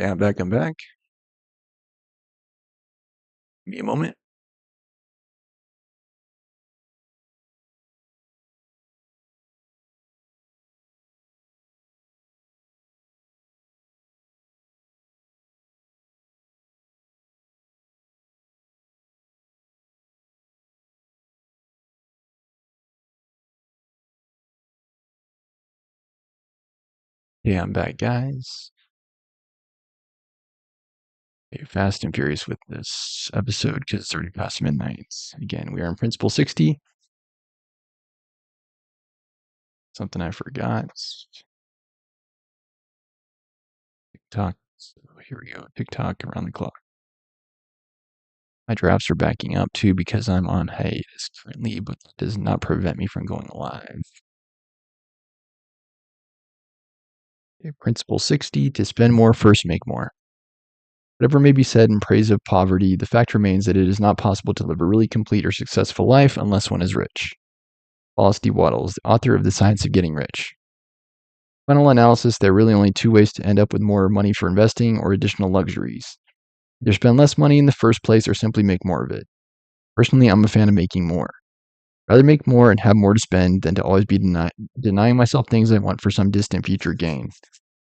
Yeah, I'm back. I'm back. Give me a moment. Yeah, I'm back, guys. Okay, fast and furious with this episode because it's already past midnight. Again, we are in Principle 60. Something I forgot. TikTok. So here we go. TikTok around the clock. My drafts are backing up too because I'm on hiatus currently, but that does not prevent me from going live. Okay, Principle 60, to spend more, first make more. Whatever may be said in praise of poverty, the fact remains that it is not possible to live a really complete or successful life unless one is rich. Wallace D. Wattles, the author of The Science of Getting Rich. Final analysis, there are really only two ways to end up with more money for investing or additional luxuries. Either spend less money in the first place or simply make more of it. Personally, I'm a fan of making more. I'd rather make more and have more to spend than to always be denying myself things I want for some distant future gain.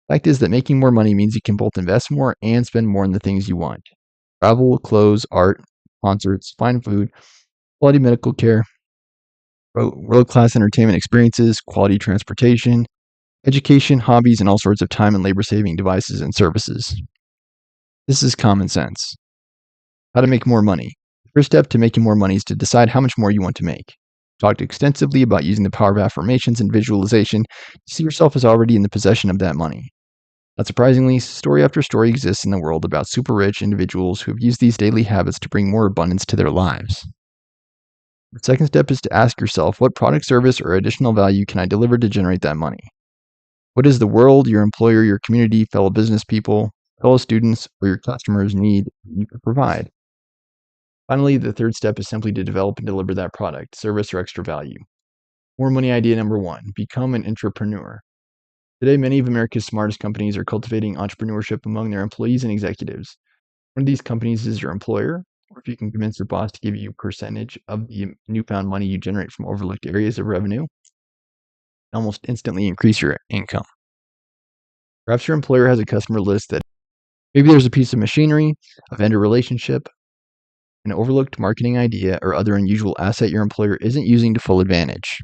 Fact is that making more money means you can both invest more and spend more in the things you want. Travel, clothes, art, concerts, fine food, quality medical care, world-class entertainment experiences, quality transportation, education, hobbies, and all sorts of time and labor-saving devices and services. This is common sense. How to make more money. The first step to making more money is to decide how much more you want to make. Talked extensively about using the power of affirmations and visualization to see yourself as already in the possession of that money. Not surprisingly, story after story exists in the world about super rich individuals who have used these daily habits to bring more abundance to their lives. The second step is to ask yourself, what product, service, or additional value can I deliver to generate that money? What does the world, your employer, your community, fellow business people, fellow students, or your customers need you can provide? Finally, the third step is simply to develop and deliver that product, service, or extra value. More money idea number one, become an entrepreneur. Today, many of America's smartest companies are cultivating entrepreneurship among their employees and executives. One of these companies is your employer, or if you can convince your boss to give you a percentage of the newfound money you generate from overlooked areas of revenue, almost instantly increase your income. Perhaps your employer has a customer list that maybe there's a piece of machinery, a vendor relationship, an overlooked marketing idea, or other unusual asset your employer isn't using to full advantage.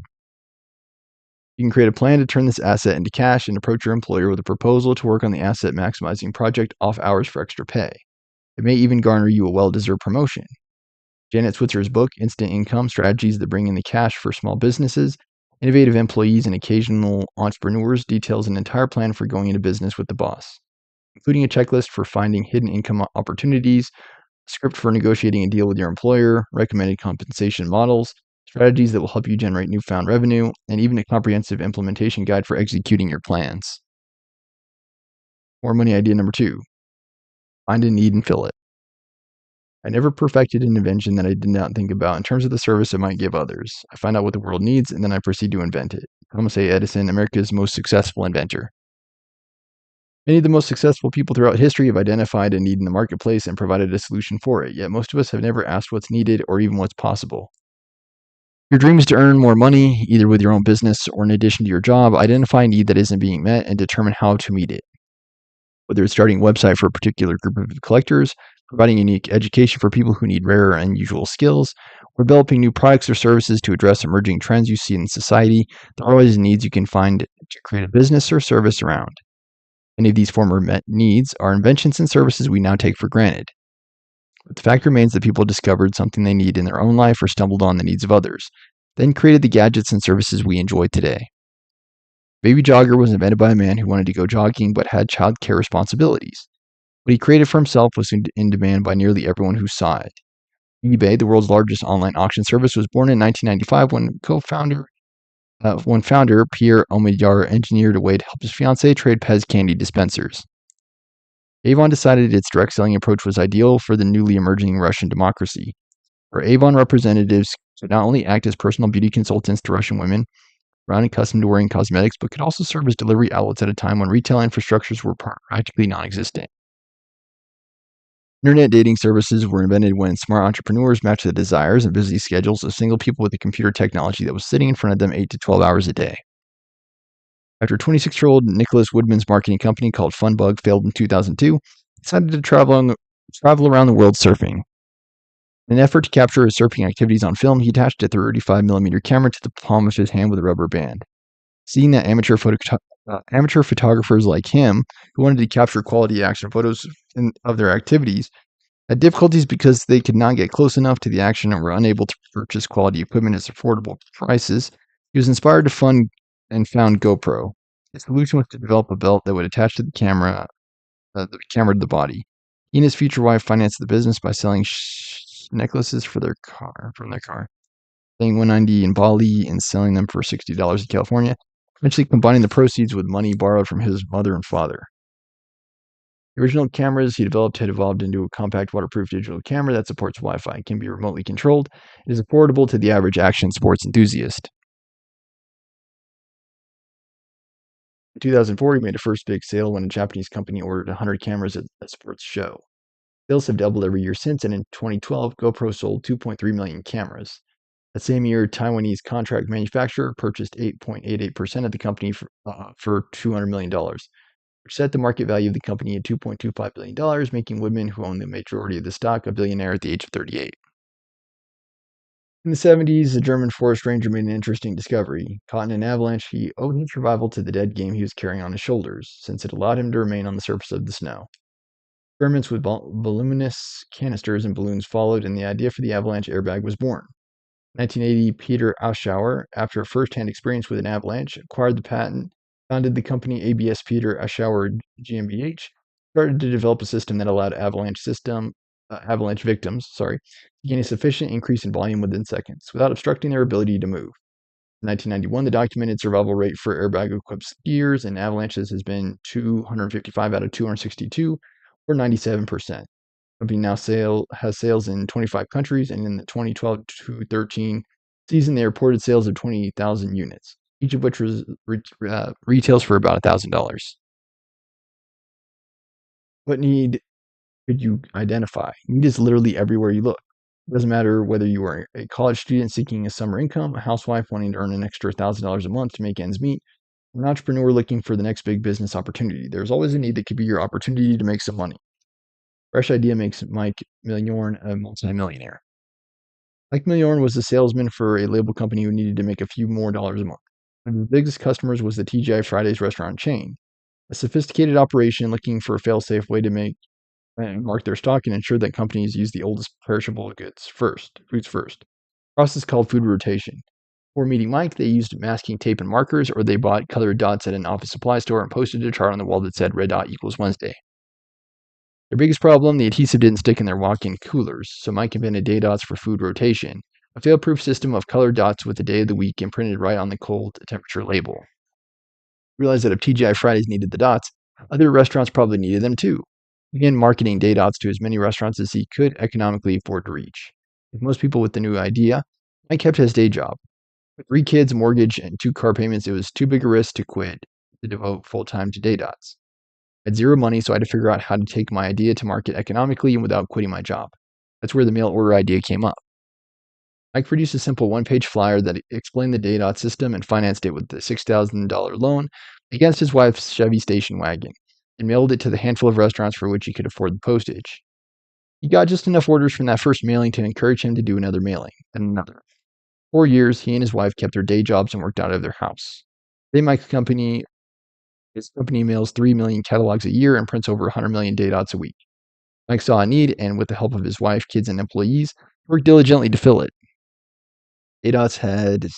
You can create a plan to turn this asset into cash and approach your employer with a proposal to work on the asset maximizing project off hours for extra pay. It may even garner you a well-deserved promotion. Janet Switzer's book, Instant Income: Strategies That Bring in the Cash for Small Businesses, Innovative Employees and Occasional Entrepreneurs, details an entire plan for going into business with the boss, including a checklist for finding hidden income opportunities, a script for negotiating a deal with your employer, recommended compensation models, strategies that will help you generate newfound revenue, and even a comprehensive implementation guide for executing your plans. More money idea number two, find a need and fill it. I never perfected an invention that I did not think about in terms of the service it might give others. I find out what the world needs and then I proceed to invent it. Thomas A. Edison, America's most successful inventor. Many of the most successful people throughout history have identified a need in the marketplace and provided a solution for it, yet most of us have never asked what's needed or even what's possible. Your dream is to earn more money, either with your own business or in addition to your job. Identify a need that isn't being met and determine how to meet it. Whether it's starting a website for a particular group of collectors, providing unique education for people who need rare or unusual skills, or developing new products or services to address emerging trends you see in society, there are always needs you can find to create a business or service around. Many of these former met needs are inventions and services we now take for granted. But the fact remains that people discovered something they need in their own life or stumbled on the needs of others, then created the gadgets and services we enjoy today. Baby Jogger was invented by a man who wanted to go jogging but had child care responsibilities. What he created for himself was in demand by nearly everyone who saw it. eBay, the world's largest online auction service, was born in 1995 when founder Pierre Omidyar engineered a way to help his fiancée trade Pez candy dispensers. Avon decided its direct selling approach was ideal for the newly emerging Russian democracy, where Avon representatives could not only act as personal beauty consultants to Russian women around accustomed to wearing cosmetics, but could also serve as delivery outlets at a time when retail infrastructures were practically non existent. Internet dating services were invented when smart entrepreneurs matched the desires and busy schedules of single people with the computer technology that was sitting in front of them 8 to 12 hours a day. After 26-year-old Nicholas Woodman's marketing company called Funbug failed in 2002, he decided to travel around the world surfing. In an effort to capture his surfing activities on film, he attached a 35mm camera to the palm of his hand with a rubber band. Seeing that amateur photographers like him, who wanted to capture quality action photos of their activities, had difficulties because they could not get close enough to the action and were unable to purchase quality equipment at affordable prices, he was inspired to fund and found GoPro. His solution was to develop a belt that would attach to the camera to the body. He and his future wife financed the business by selling necklaces from their car, paying $190 in Bali and selling them for $60 in California, eventually combining the proceeds with money borrowed from his mother and father. The original cameras he developed had evolved into a compact waterproof digital camera that supports Wi-Fi, can be remotely controlled, and is affordable to the average action sports enthusiast. In 2004, he made a first big sale when a Japanese company ordered 100 cameras at a sports show. Sales have doubled every year since, and in 2012, GoPro sold 2.3 million cameras. That same year, Taiwanese contract manufacturer purchased 8.88% of the company for $200 million, which set the market value of the company at $2.25 billion, making Woodman, who owned the majority of the stock, a billionaire at the age of 38. In the 70s, a German forest ranger made an interesting discovery. Caught in an avalanche, he owed his survival to the dead game he was carrying on his shoulders, since it allowed him to remain on the surface of the snow. Experiments with voluminous canisters and balloons followed, and the idea for the avalanche airbag was born. In 1980, Peter Aschauer, after a first-hand experience with an avalanche, acquired the patent, founded the company ABS Peter Aschauer GmbH, started to develop a system that allowed avalanche victims, to gain a sufficient increase in volume within seconds, without obstructing their ability to move. In 1991, the documented survival rate for airbag-equipped skiers in avalanches has been 255 out of 262, or 97%. The company now has sales in 25 countries, and in the 2012 to 13 season, they reported sales of 20,000 units, each of which retails for about $1,000. What need could you identify? Need is literally everywhere you look. It doesn't matter whether you are a college student seeking a summer income, a housewife wanting to earn an extra $1,000 a month to make ends meet, or an entrepreneur looking for the next big business opportunity. There's always a need that could be your opportunity to make some money. Fresh idea makes Mike Millorn a multimillionaire. Mike Millorn was a salesman for a label company who needed to make a few more dollars a month. One of his biggest customers was the TGI Fridays restaurant chain, a sophisticated operation looking for a fail-safe way to mark their stock and ensure that companies use the oldest perishable foods first. Process called food rotation. Before meeting Mike, they used masking tape and markers, or they bought colored dots at an office supply store and posted a chart on the wall that said red dot equals Wednesday. Their biggest problem, the adhesive didn't stick in their walk-in coolers, so Mike invented day dots for food rotation, a fail-proof system of colored dots with the day of the week imprinted right on the cold temperature label. Realized that if TGI Fridays needed the dots, other restaurants probably needed them too. He began marketing day dots to as many restaurants as he could economically afford to reach. Like most people with the new idea, Mike kept his day job. With 3 kids, a mortgage, and 2 car payments, it was too big a risk to quit to devote full time to day dots. I had zero money, so I had to figure out how to take my idea to market economically and without quitting my job. That's where the mail order idea came up. Mike produced a simple one-page flyer that explained the day dot system and financed it with a $6,000 loan against his wife's Chevy station wagon, and mailed it to the handful of restaurants for which he could afford the postage. He got just enough orders from that first mailing to encourage him to do another mailing, and another. 4 years, he and his wife kept their day jobs and worked out of their house. Today, his company mails 3 million catalogs a year and prints over 100 million day dots a week. Mike saw a need, and with the help of his wife, kids, and employees, worked diligently to fill it. Day dots has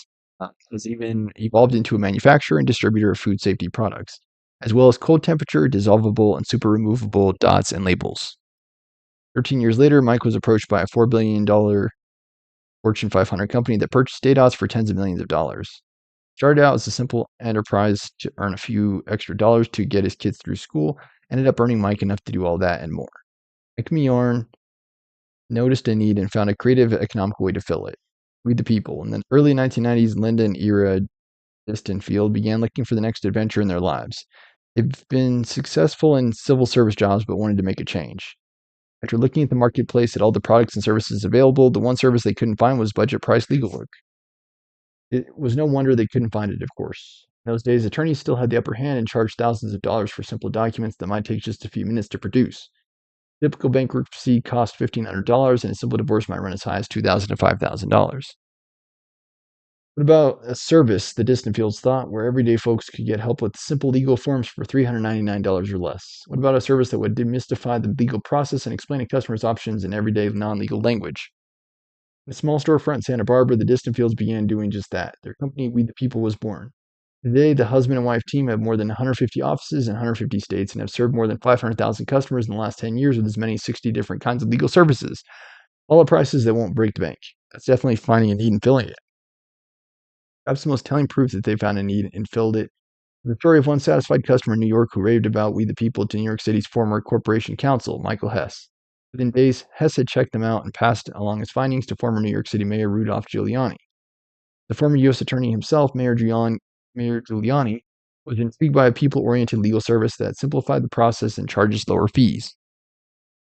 even evolved into a manufacturer and distributor of food safety products, as well as cold temperature, dissolvable, and super removable dots and labels. 13 years later, Mike was approached by a $4 billion Fortune 500 company that purchased day dots for tens of millions of dollars. Started out as a simple enterprise to earn a few extra dollars to get his kids through school, ended up earning Mike enough to do all that and more. Mike Millorn noticed a need and found a creative, economical way to fill it. Read the people. In the early 1990s, Linda and Ira Distenfield began looking for the next adventure in their lives. They've been successful in civil service jobs but wanted to make a change. After looking at the marketplace at all the products and services available, the one service they couldn't find was budget price legal work. It was no wonder they couldn't find it, of course. In those days, attorneys still had the upper hand and charged thousands of dollars for simple documents that might take just a few minutes to produce. Typical bankruptcy cost $1,500, and a simple divorce might run as high as $2,000 to $5,000. What about a service, the Distant Fields thought, where everyday folks could get help with simple legal forms for $399 or less? What about a service that would demystify the legal process and explain a customer's options in everyday non-legal language? In a small storefront in Santa Barbara, the Distant Fields began doing just that. Their company, We the People, was born. Today, the husband and wife team have more than 150 offices in 150 states and have served more than 500,000 customers in the last 10 years with as many as 60 different kinds of legal services, all at prices that won't break the bank. That's definitely finding a need and filling it. Perhaps the most telling proof that they found a need and filled it is the story of one satisfied customer in New York who raved about We the People to New York City's former corporation counsel, Michael Hess. Within days, Hess had checked them out and passed along his findings to former New York City Mayor Rudolph Giuliani. The former U.S. Attorney himself, Mayor Giuliani, was intrigued by a people-oriented legal service that simplified the process and charges lower fees.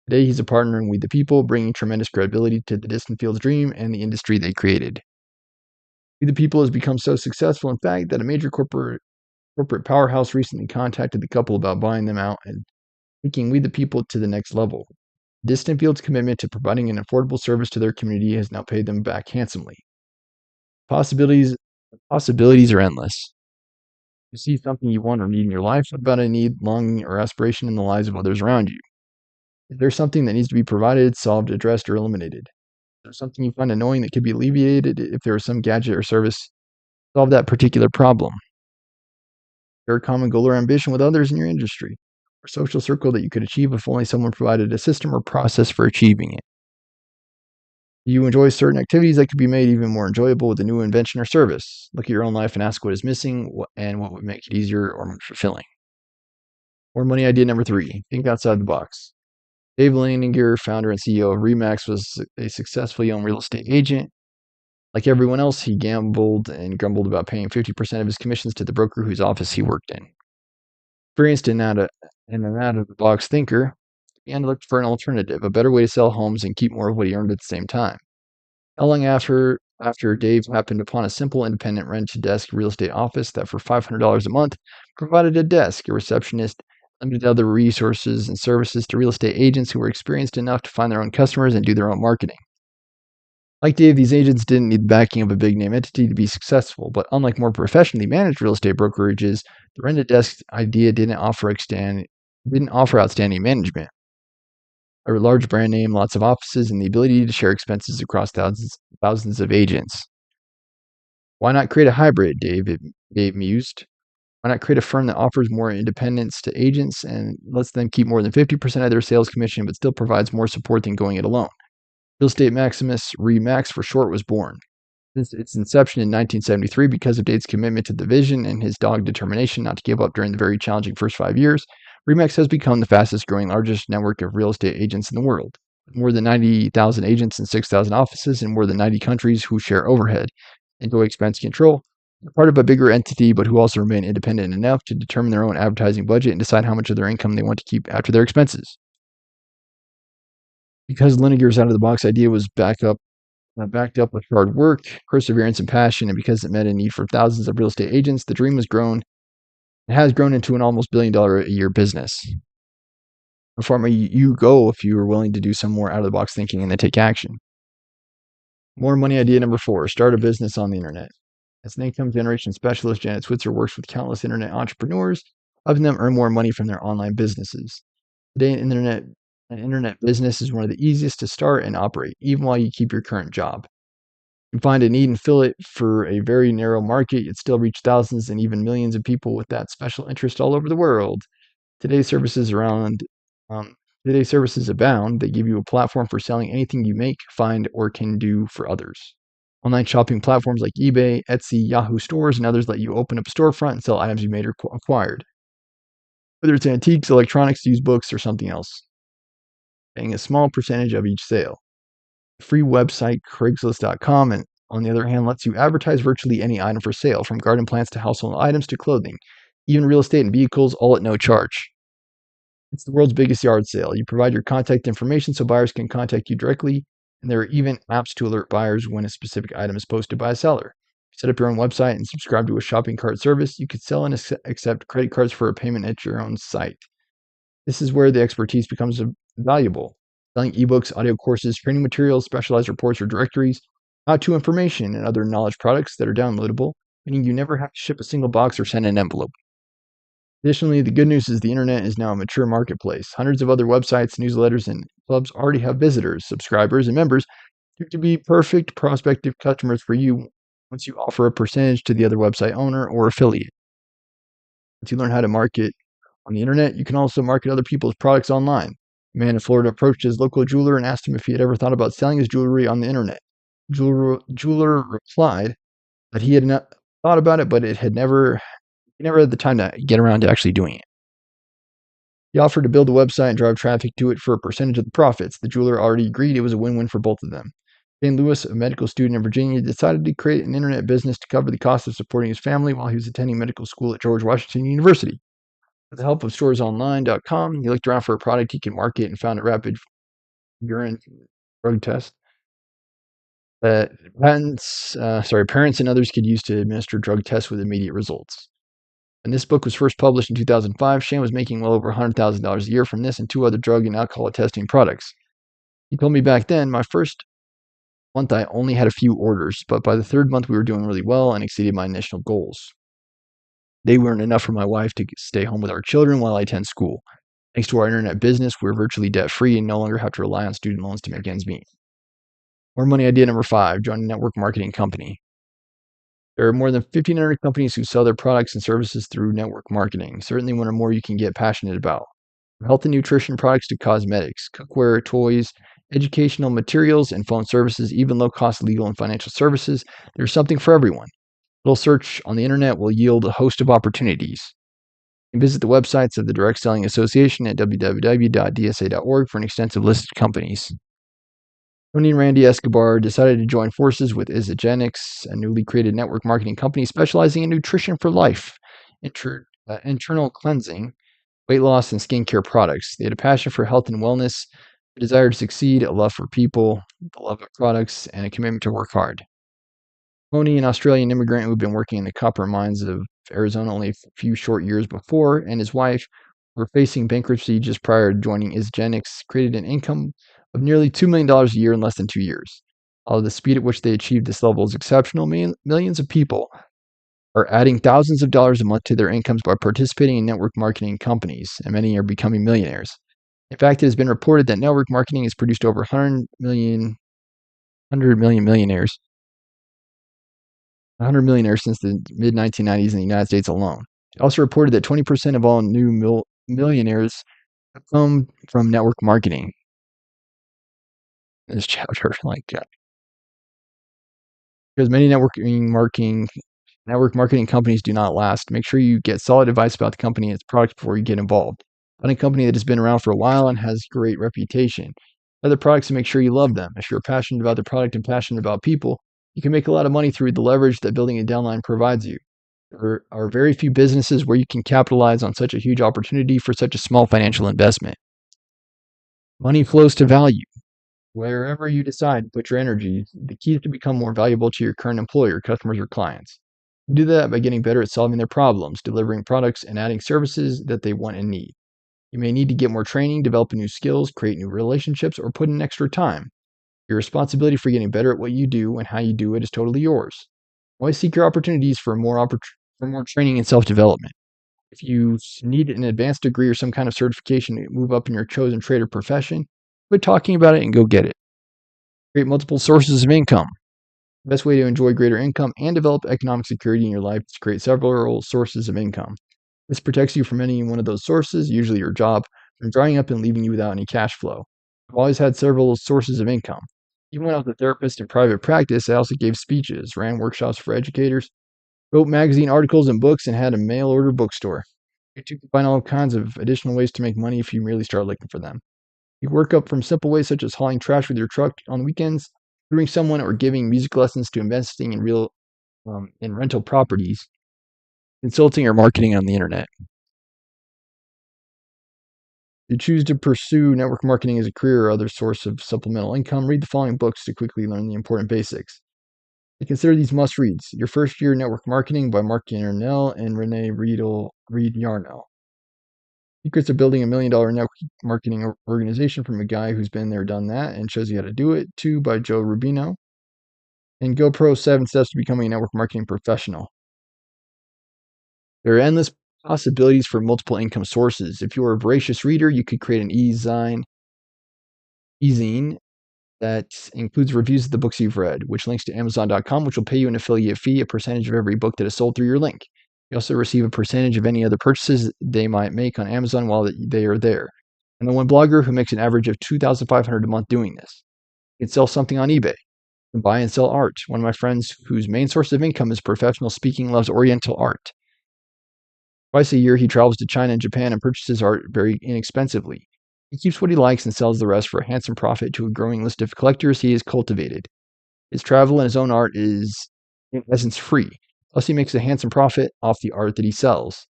Today, he's a partner in We the People, bringing tremendous credibility to the Distant Fields dream and the industry they created. We the People has become so successful, in fact, that a major corporate powerhouse recently contacted the couple about buying them out and taking We the People to the next level. Distant Fields' commitment to providing an affordable service to their community has now paid them back handsomely. Possibilities are endless. You see something you want or need in your life, what about a need, longing, or aspiration in the lives of others around you? If there's something that needs to be provided, solved, addressed, or eliminated, if there's something you find annoying that could be alleviated, if there is some gadget or service, solve that particular problem. Share a common goal or ambition with others in your industry, or social circle that you could achieve if only someone provided a system or process for achieving it. Do you enjoy certain activities that could be made even more enjoyable with a new invention or service? Look at your own life and ask what is missing and what would make it easier or more fulfilling. More money idea number 3. Think outside the box. Dave Leininger, founder and CEO of REMAX, was a successful young real estate agent. Like everyone else, he gambled and grumbled about paying 50% of his commissions to the broker whose office he worked in. Experienced and an out-of-the-box thinker, he began to look for an alternative, a better way to sell homes and keep more of what he earned at the same time. Not long after Dave happened upon a simple independent rent-to-desk real estate office that for $500 a month provided a desk, a receptionist, limited other resources and services to real estate agents who were experienced enough to find their own customers and do their own marketing. Like Dave, these agents didn't need the backing of a big-name entity to be successful, but unlike more professionally managed real estate brokerages, the rent-a-desk idea didn't offer outstanding management. A large brand name, lots of offices, and the ability to share expenses across thousands of agents. Why not create a hybrid, Dave mused. Why not create a firm that offers more independence to agents and lets them keep more than 50% of their sales commission but still provides more support than going it alone? Real Estate Maximus, RE/MAX for short, was born. Since its inception in 1973, because of Dave's commitment to the vision and his dogged determination not to give up during the very challenging first 5 years, RE/MAX has become the fastest growing, largest network of real estate agents in the world. With more than 90,000 agents and 6,000 offices in more than 90 countries who share overhead, enjoy expense control, are part of a bigger entity but who also remain independent enough to determine their own advertising budget and decide how much of their income they want to keep after their expenses. Because Leininger's out-of-the-box idea was backed up with hard work, perseverance, and passion, and because it met a need for thousands of real estate agents, the dream has grown into an almost $1 billion a year business. How far may you go if you are willing to do some more out-of-the-box thinking and then take action? More money idea number 4, start a business on the internet. As an income generation specialist, Janet Switzer works with countless internet entrepreneurs, helping them earn more money from their online businesses. Today, an internet business is one of the easiest to start and operate, even while you keep your current job. You can find a need and fill it for a very narrow market, yet still reach thousands and even millions of people with that special interest all over the world. Today's services abound. They give you a platform for selling anything you make, find, or can do for others. Online shopping platforms like eBay, Etsy, Yahoo stores, and others let you open up a storefront and sell items you made or acquired. Whether it's antiques, electronics, used books, or something else, paying a small percentage of each sale. The free website Craigslist.com, and on the other hand, lets you advertise virtually any item for sale, from garden plants to household items to clothing, even real estate and vehicles, all at no charge. It's the world's biggest yard sale. You provide your contact information so buyers can contact you directly, and there are even apps to alert buyers when a specific item is posted by a seller. Set up your own website and subscribe to a shopping cart service. You could sell and accept credit cards for a payment at your own site. This is where the expertise becomes valuable. Selling ebooks, audio courses, training materials, specialized reports or directories, how-to information, and other knowledge products that are downloadable, meaning you never have to ship a single box or send an envelope. Additionally, the good news is the internet is now a mature marketplace. Hundreds of other websites, newsletters, and clubs already have visitors, subscribers, and members who could be perfect prospective customers for you once you offer a percentage to the other website owner or affiliate. Once you learn how to market on the internet, you can also market other people's products online. A man in Florida approached his local jeweler and asked him if he had ever thought about selling his jewelry on the internet. Jeweler replied that he had not thought about it, but he never had the time to get around to actually doing it. He offered to build a website and drive traffic to it for a percentage of the profits. The jeweler already agreed it was a win-win for both of them. Shane Lewis, a medical student in Virginia, decided to create an internet business to cover the cost of supporting his family while he was attending medical school at George Washington University. With the help of storesonline.com, he looked around for a product he could market and found a rapid urine drug test that parents and others could use to administer drug tests with immediate results. When this book was first published in 2005, Shane was making well over $100,000 a year from this and 2 other drug and alcohol testing products. He told me back then, my first month I only had a few orders, but by the 3rd month we were doing really well and exceeded my initial goals. They weren't enough for my wife to stay home with our children while I attend school. Thanks to our internet business, we're virtually debt-free and no longer have to rely on student loans to make ends meet. More money idea number 5, join a network marketing company. There are more than 1,500 companies who sell their products and services through network marketing. Certainly one or more you can get passionate about. From health and nutrition products to cosmetics, cookware, toys, educational materials, and phone services, even low-cost legal and financial services, there's something for everyone. A little search on the internet will yield a host of opportunities. You can visit the websites of the Direct Selling Association at www.dsa.org for an extensive list of companies. Tony and Randy Escobar decided to join forces with Isagenix, a newly created network marketing company specializing in nutrition for life, internal cleansing, weight loss, and skincare products. They had a passion for health and wellness, a desire to succeed, a love for people, the love of products, and a commitment to work hard. Tony, an Australian immigrant who had been working in the copper mines of Arizona only a few short years before, and his wife were facing bankruptcy just prior to joining Isagenix, created an income of nearly $2 million a year in less than 2 years. Although the speed at which they achieved this level is exceptional, millions of people are adding thousands of dollars a month to their incomes by participating in network marketing companies, and many are becoming millionaires. In fact, it has been reported that network marketing has produced over 100 million millionaires, 100 millionaires since the mid-1990s in the United States alone. It also reported that 20% of all new millionaires have come from network marketing. This chapter, because many network marketing companies do not last. Make sure you get solid advice about the company and its products before you get involved. Find a company that has been around for a while and has great reputation. Try the products and make sure you love them. If you're passionate about the product and passionate about people, you can make a lot of money through the leverage that building a downline provides you. There are very few businesses where you can capitalize on such a huge opportunity for such a small financial investment. Money flows to value. Wherever you decide to put your energy, the key is to become more valuable to your current employer, customers, or clients. You do that by getting better at solving their problems, delivering products, and adding services that they want and need. You may need to get more training, develop new skills, create new relationships, or put in extra time. Your responsibility for getting better at what you do and how you do it is totally yours. Always seek your opportunities for more training and self-development. If you need an advanced degree or some kind of certification to move up in your chosen trade or profession, quit talking about it and go get it. Create multiple sources of income. The best way to enjoy greater income and develop economic security in your life is to create several sources of income. This protects you from any one of those sources, usually your job, from drying up and leaving you without any cash flow. I've always had several sources of income. Even when I was a therapist in private practice, I also gave speeches, ran workshops for educators, wrote magazine articles and books, and had a mail order bookstore. You can find all kinds of additional ways to make money if you really start looking for them. You work up from simple ways such as hauling trash with your truck on weekends, tutoring someone, or giving music lessons to investing in rental properties, consulting, or marketing on the internet. If you choose to pursue network marketing as a career or other source of supplemental income, read the following books to quickly learn the important basics. And consider these must reads: Your First Year Network Marketing by Mark Yarnell and Renee Reed Yarnell. Secrets of Building $1 Million Network Marketing Organization from a guy who's been there, done that, and shows you how to do it. 2 by Joe Rubino. And GoPro 7 Steps to Becoming a Network Marketing Professional. There are endless possibilities for multiple income sources. If you're a voracious reader, you could create an e-zine that includes reviews of the books you've read, which links to Amazon.com, which will pay you an affiliate fee, a percentage of every book that is sold through your link. You also receive a percentage of any other purchases they might make on Amazon while they are there. I'm the one blogger who makes an average of $2,500 a month doing this. You can sell something on eBay. You can buy and sell art. One of my friends whose main source of income is professional speaking loves Oriental art. Twice a year, he travels to China and Japan and purchases art very inexpensively. He keeps what he likes and sells the rest for a handsome profit to a growing list of collectors he has cultivated. His travel and his own art is, in essence, free. Plus, he makes a handsome profit off the art that he sells.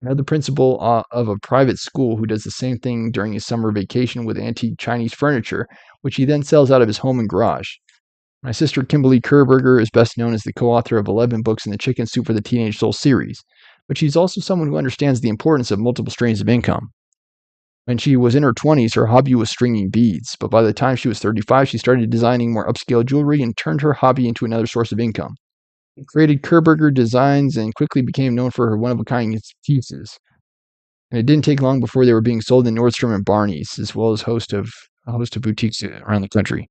Another principal of a private school who does the same thing during his summer vacation with antique Chinese furniture, which he then sells out of his home and garage. My sister Kimberly Kerberger is best known as the co-author of 11 books in the Chicken Soup for the Teenage Soul series, but she's also someone who understands the importance of multiple streams of income. When she was in her 20s, her hobby was stringing beads, but by the time she was 35, she started designing more upscale jewelry and turned her hobby into another source of income. She created Kerberger Designs and quickly became known for her one-of-a-kind pieces. And it didn't take long before they were being sold in Nordstrom and Barney's, as well as a host of boutiques around the country.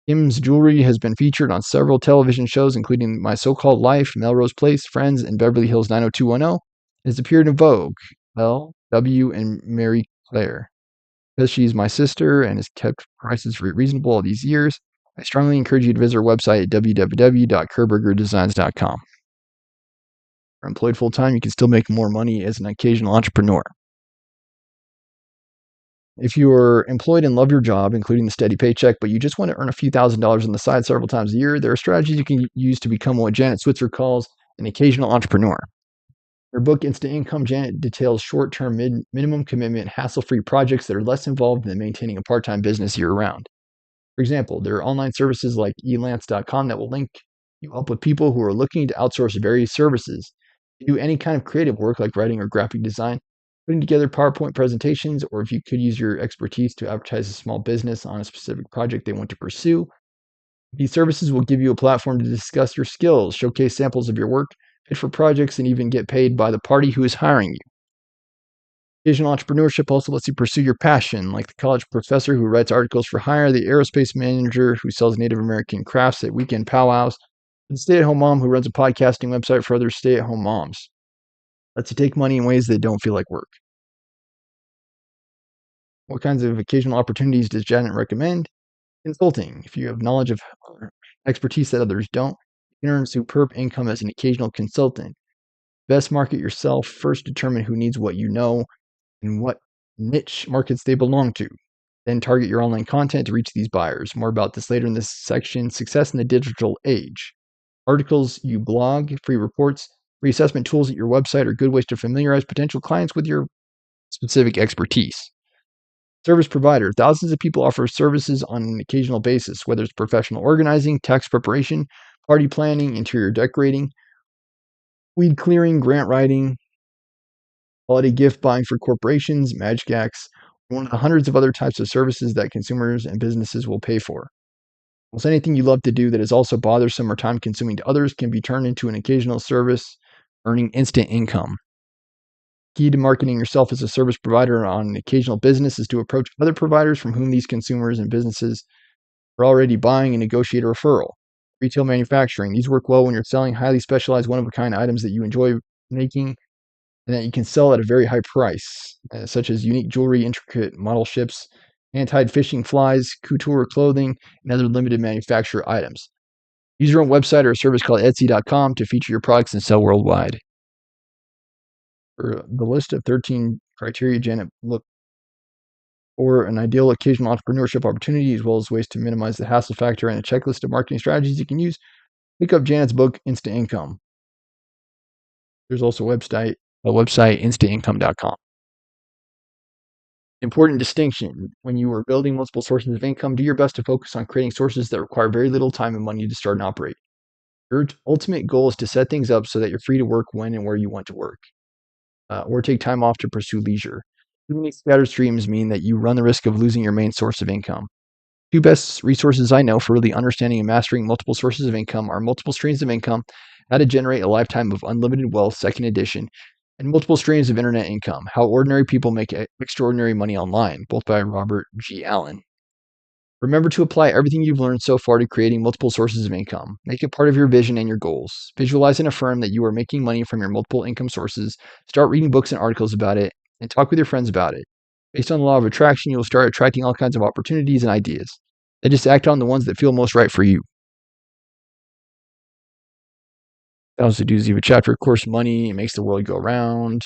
Kim's jewelry has been featured on several television shows, including My So-Called Life, Melrose Place, Friends, and Beverly Hills 90210. It has appeared in Vogue, Elle, W, and Marie Claire. Because she's my sister and has kept prices reasonable all these years, I strongly encourage you to visit her website at www.kerbergerdesigns.com. If you're employed full-time, you can still make more money as an occasional entrepreneur. If you're employed and love your job, including the steady paycheck, but you just want to earn a few $1,000s on the side several times a year, there are strategies you can use to become what Janet Switzer calls an occasional entrepreneur. Her book, Instant Income, Janet details short-term, minimum commitment, hassle-free projects that are less involved than maintaining a part-time business year-round. For example, there are online services like elance.com that will link you up with people who are looking to outsource various services. If you do any kind of creative work like writing or graphic design, putting together PowerPoint presentations, or if you could use your expertise to advertise a small business on a specific project they want to pursue, these services will give you a platform to discuss your skills, showcase samples of your work, pitch for projects, and even get paid by the party who is hiring you. Occasional entrepreneurship also lets you pursue your passion, like the college professor who writes articles for hire, the aerospace manager who sells Native American crafts at weekend powwows, and the stay-at-home mom who runs a podcasting website for other stay-at-home moms. Lets you take money in ways that don't feel like work. What kinds of occasional opportunities does Janet recommend? Consulting. If you have knowledge of or expertise that others don't, you can earn superb income as an occasional consultant. Best market yourself. First, determine who needs what you know and what niche markets they belong to. Then target your online content to reach these buyers. More about this later in this section. Success in the digital age. Articles you blog, free reports, free assessment tools at your website are good ways to familiarize potential clients with your specific expertise. Service provider. Thousands of people offer services on an occasional basis, whether it's professional organizing, tax preparation, party planning, interior decorating, weed clearing, grant writing, holiday gift buying for corporations, magic acts, one of the hundreds of other types of services that consumers and businesses will pay for. Almost anything you love to do that is also bothersome or time consuming to others can be turned into an occasional service, earning instant income. Key to marketing yourself as a service provider on an occasional business is to approach other providers from whom these consumers and businesses are already buying and negotiate a referral. Retail manufacturing. These work well when you're selling highly specialized one-of-a-kind items that you enjoy making and that you can sell at a very high price, such as unique jewelry, intricate model ships, hand-tied fishing flies, couture clothing, and other limited manufacturer items. Use your own website or a service called Etsy.com to feature your products and sell worldwide. For the list of 13 criteria Janet looked for an ideal occasional entrepreneurship opportunity, as well as ways to minimize the hassle factor and a checklist of marketing strategies you can use, pick up Janet's book, Instant Income. There's also a website, instantIncome.com. Important distinction. When you are building multiple sources of income, do your best to focus on creating sources that require very little time and money to start and operate. Your ultimate goal is to set things up so that you're free to work when and where you want to work, or take time off to pursue leisure. Too many scattered streams mean that you run the risk of losing your main source of income. Two best resources I know for really understanding and mastering multiple sources of income are Multiple Streams of Income, How to Generate a Lifetime of Unlimited Wealth, second edition, and Multiple Streams of Internet Income, How Ordinary People Make Extraordinary Money Online, both by Robert G. Allen. Remember to apply everything you've learned so far to creating multiple sources of income. Make it part of your vision and your goals. Visualize and affirm that you are making money from your multiple income sources. Start reading books and articles about it, and talk with your friends about it. Based on the law of attraction, you'll start attracting all kinds of opportunities and ideas. Then just act on the ones that feel most right for you. That was the doozy of a chapter. Of course, money, it makes the world go round.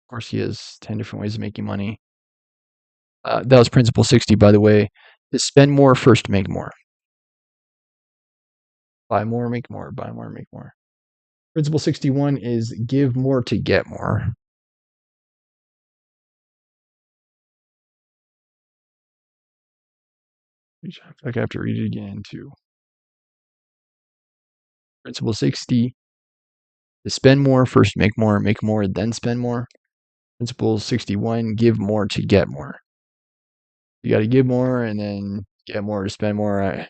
Of course, he has 10 different ways of making money. That was Principle 60, by the way. To spend more first, make more. Buy more, make more. Buy more, make more. Principle 61 is give more to get more. I feel like I have to read it again, too. Principle 60, to spend more first, make more, then spend more. Principle 61, give more to get more. You got to give more and then get more to spend more. I was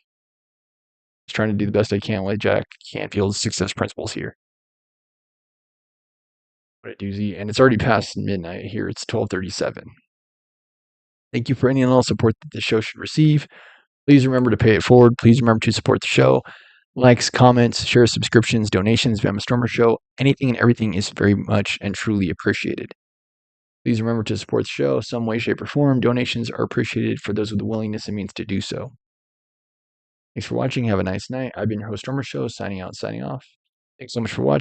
trying to do the best I can with Jack Canfield's success principles here. What a doozy. And it's already past midnight here. It's 12:37. Thank you for any and all support that the show should receive. Please remember to pay it forward. Please remember to support the show. Likes, comments, shares, subscriptions, donations, Bama Stormer Show. Anything and everything is very much and truly appreciated. Please remember to support the show some way, shape, or form. Donations are appreciated for those with the willingness and means to do so. Thanks for watching. Have a nice night. I've been your host, Stormer Show, signing out, signing off. Thanks so much for watching.